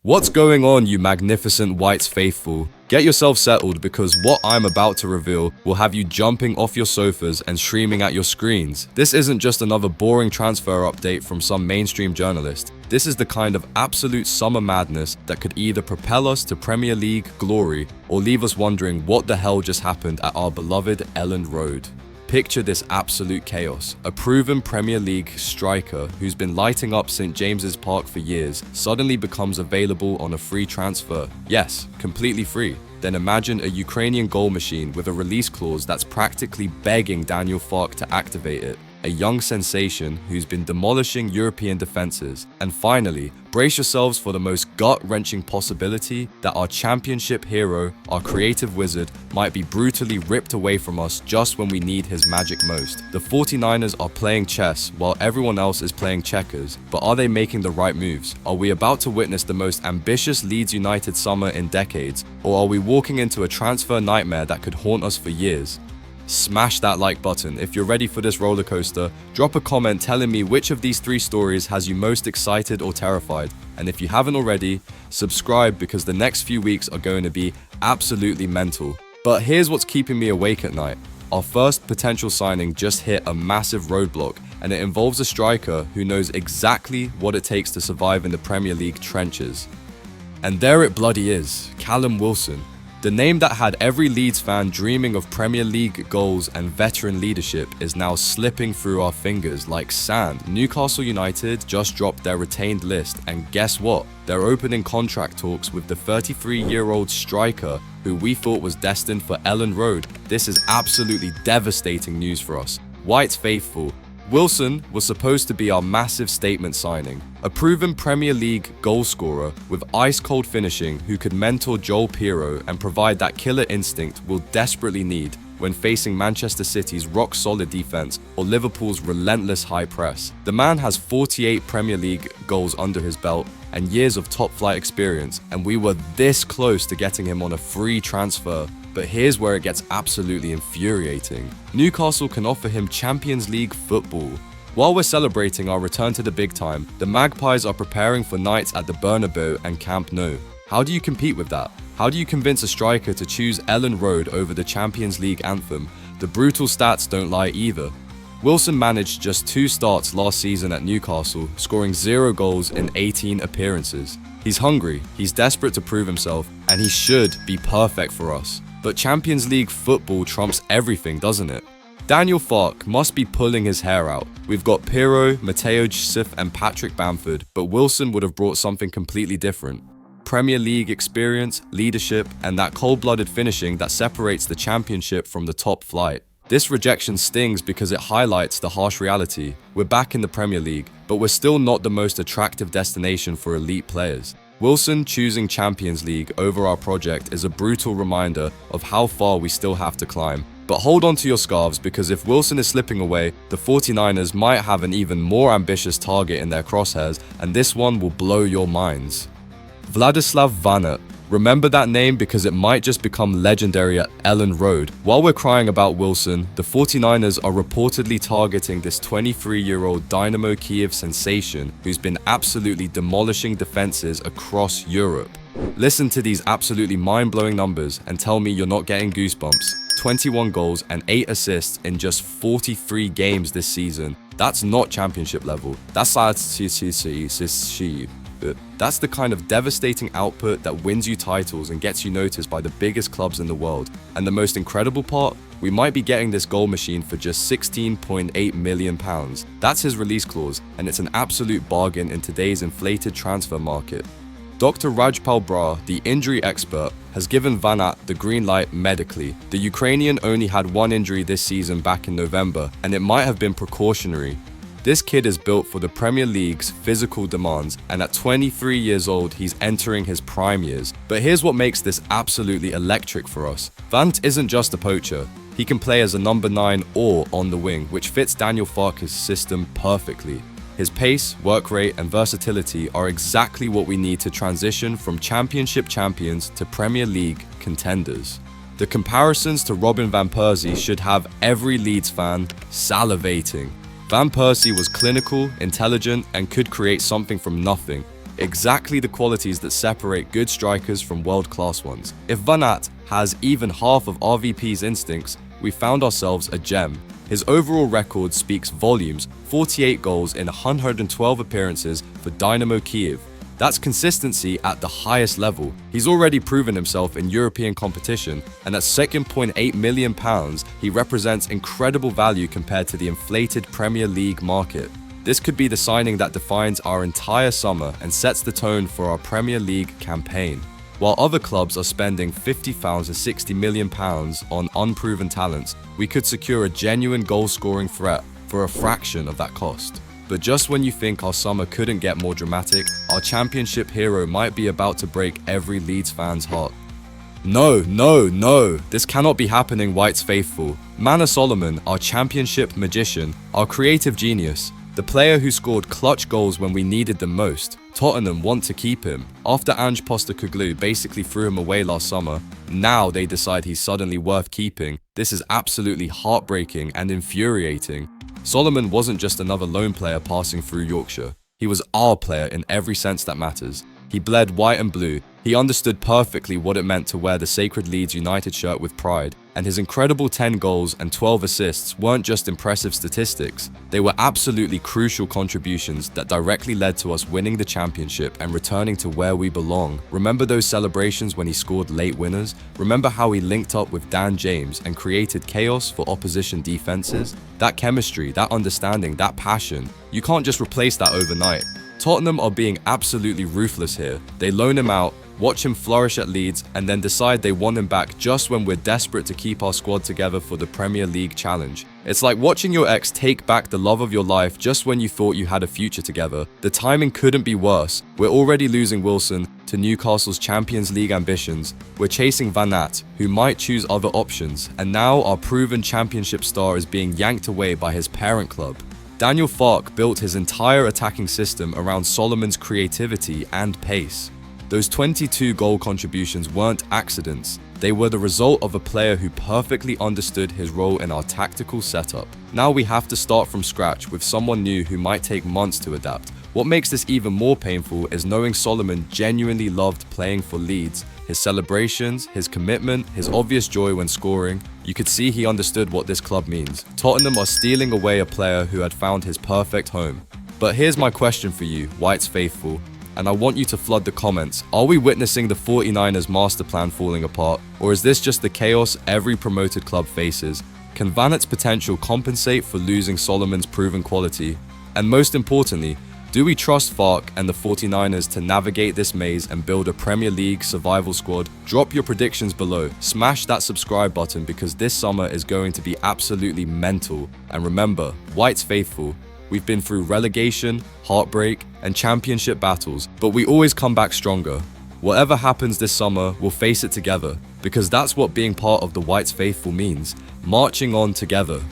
What's going on, you magnificent Whites faithful? Get yourself settled because what I'm about to reveal will have you jumping off your sofas and streaming at your screens. This isn't just another boring transfer update from some mainstream journalist. This is the kind of absolute summer madness that could either propel us to Premier League glory or leave us wondering what the hell just happened at our beloved Elland Road. Picture this absolute chaos. A proven Premier League striker who's been lighting up St James's Park for years suddenly becomes available on a free transfer. Yes, completely free. Then imagine a Ukrainian goal machine with a release clause that's practically begging Daniel Farke to activate it. A young sensation who's been demolishing European defenses. And finally, brace yourselves for the most gut-wrenching possibility that our championship hero, our creative wizard, might be brutally ripped away from us just when we need his magic most. The 49ers are playing chess while everyone else is playing checkers, but are they making the right moves? Are we about to witness the most ambitious Leeds United summer in decades, or are we walking into a transfer nightmare that could haunt us for years? Smash that like button if you're ready for this roller coaster. Drop a comment telling me which of these three stories has you most excited or terrified. And if you haven't already, subscribe because the next few weeks are going to be absolutely mental. But here's what's keeping me awake at night. Our first potential signing just hit a massive roadblock, and it involves a striker who knows exactly what it takes to survive in the Premier League trenches. And there it bloody is, Callum Wilson. The name that had every Leeds fan dreaming of Premier League goals and veteran leadership is now slipping through our fingers like sand. Newcastle United just dropped their retained list, and guess what? They're opening contract talks with the 33-year-old striker who we thought was destined for Elland Road. This is absolutely devastating news for us. Whites faithful. Wilson was supposed to be our massive statement signing, a proven Premier League goalscorer with ice-cold finishing who could mentor Joel Pirro and provide that killer instinct we'll desperately need when facing Manchester City's rock-solid defense or Liverpool's relentless high press. The man has 48 Premier League goals under his belt and years of top-flight experience, and we were this close to getting him on a free transfer. But here's where it gets absolutely infuriating. Newcastle can offer him Champions League football. While we're celebrating our return to the big time, the Magpies are preparing for nights at the Bernabeu and Camp Nou. How do you compete with that? How do you convince a striker to choose Elland Road over the Champions League anthem? The brutal stats don't lie either. Wilson managed just 2 starts last season at Newcastle, scoring 0 goals in 18 appearances. He's hungry, he's desperate to prove himself, and he should be perfect for us. But Champions League football trumps everything, doesn't it? Daniel Farke must be pulling his hair out. We've got Pirro, Matteo Gsif and Patrick Bamford, but Wilson would have brought something completely different. Premier League experience, leadership, and that cold-blooded finishing that separates the championship from the top flight. This rejection stings because it highlights the harsh reality. We're back in the Premier League, but we're still not the most attractive destination for elite players. Wilson choosing Champions League over our project is a brutal reminder of how far we still have to climb. But hold on to your scarves because if Wilson is slipping away, the 49ers might have an even more ambitious target in their crosshairs, and this one will blow your minds. Vladislav Vanat. Remember that name because it might just become legendary at Elland Road. While we're crying about Wilson, the 49ers are reportedly targeting this 23-year-old Dynamo Kiev sensation who's been absolutely demolishing defenses across Europe. Listen to these absolutely mind-blowing numbers and tell me you're not getting goosebumps. 21 goals and 8 assists in just 43 games this season. That's not championship level. That's the kind of devastating output that wins you titles and gets you noticed by the biggest clubs in the world. And the most incredible part? We might be getting this goal machine for just £16.8 million. That's his release clause, and it's an absolute bargain in today's inflated transfer market. Dr. Rajpal Brar, the injury expert, has given Vanat the green light medically. The Ukrainian only had 1 injury this season back in November, and it might have been precautionary. This kid is built for the Premier League's physical demands, and at 23 years old, he's entering his prime years. But here's what makes this absolutely electric for us. Vanat isn't just a poacher. He can play as a number 9 or on the wing, which fits Daniel Farke's system perfectly. His pace, work rate, and versatility are exactly what we need to transition from championship champions to Premier League contenders. The comparisons to Robin van Persie should have every Leeds fan salivating. Van Persie was clinical, intelligent, and could create something from nothing. Exactly the qualities that separate good strikers from world-class ones. If Van Aert has even half of RVP's instincts, we found ourselves a gem. His overall record speaks volumes: 48 goals in 112 appearances for Dynamo Kyiv. That's consistency at the highest level. He's already proven himself in European competition, and at £2.8 million, he represents incredible value compared to the inflated Premier League market. This could be the signing that defines our entire summer and sets the tone for our Premier League campaign. While other clubs are spending £50 to £60 million on unproven talents, we could secure a genuine goal-scoring threat for a fraction of that cost. But just when you think our summer couldn't get more dramatic, our championship hero might be about to break every Leeds fan's heart. No, this cannot be happening, White's faithful. Manor Solomon, our championship magician, our creative genius, the player who scored clutch goals when we needed them most. Tottenham want to keep him. After Ange Postecoglou basically threw him away last summer, now they decide he's suddenly worth keeping. This is absolutely heartbreaking and infuriating. Solomon wasn't just another lone player passing through Yorkshire. He was our player in every sense that matters. He bled white and blue. He understood perfectly what it meant to wear the sacred Leeds United shirt with pride, and his incredible 10 goals and 12 assists weren't just impressive statistics. They were absolutely crucial contributions that directly led to us winning the championship and returning to where we belong. Remember those celebrations when he scored late winners? Remember how he linked up with Dan James and created chaos for opposition defenses? That chemistry, that understanding, that passion, you can't just replace that overnight. Tottenham are being absolutely ruthless here. They loan him out, watch him flourish at Leeds, and then decide they want him back just when we're desperate to keep our squad together for the Premier League challenge. It's like watching your ex take back the love of your life just when you thought you had a future together. The timing couldn't be worse. We're already losing Wilson to Newcastle's Champions League ambitions. We're chasing Van Aert, who might choose other options, and now our proven championship star is being yanked away by his parent club. Daniel Farke built his entire attacking system around Solomon's creativity and pace. Those 22 goal contributions weren't accidents. They were the result of a player who perfectly understood his role in our tactical setup. Now we have to start from scratch with someone new who might take months to adapt. What makes this even more painful is knowing Solomon genuinely loved playing for Leeds. His celebrations, his commitment, his obvious joy when scoring, you could see he understood what this club means. Tottenham are stealing away a player who had found his perfect home. But here's my question for you, White's faithful, and I want you to flood the comments. Are we witnessing the 49ers master plan falling apart, or is this just the chaos every promoted club faces? Can Van Aert's potential compensate for losing Solomon's proven quality? And most importantly, do we trust Farke and the 49ers to navigate this maze and build a Premier League survival squad? Drop your predictions below. Smash that subscribe button because this summer is going to be absolutely mental. And remember, White's faithful. We've been through relegation, heartbreak, and championship battles, but we always come back stronger. Whatever happens this summer, we'll face it together, because that's what being part of the White's faithful means, marching on together.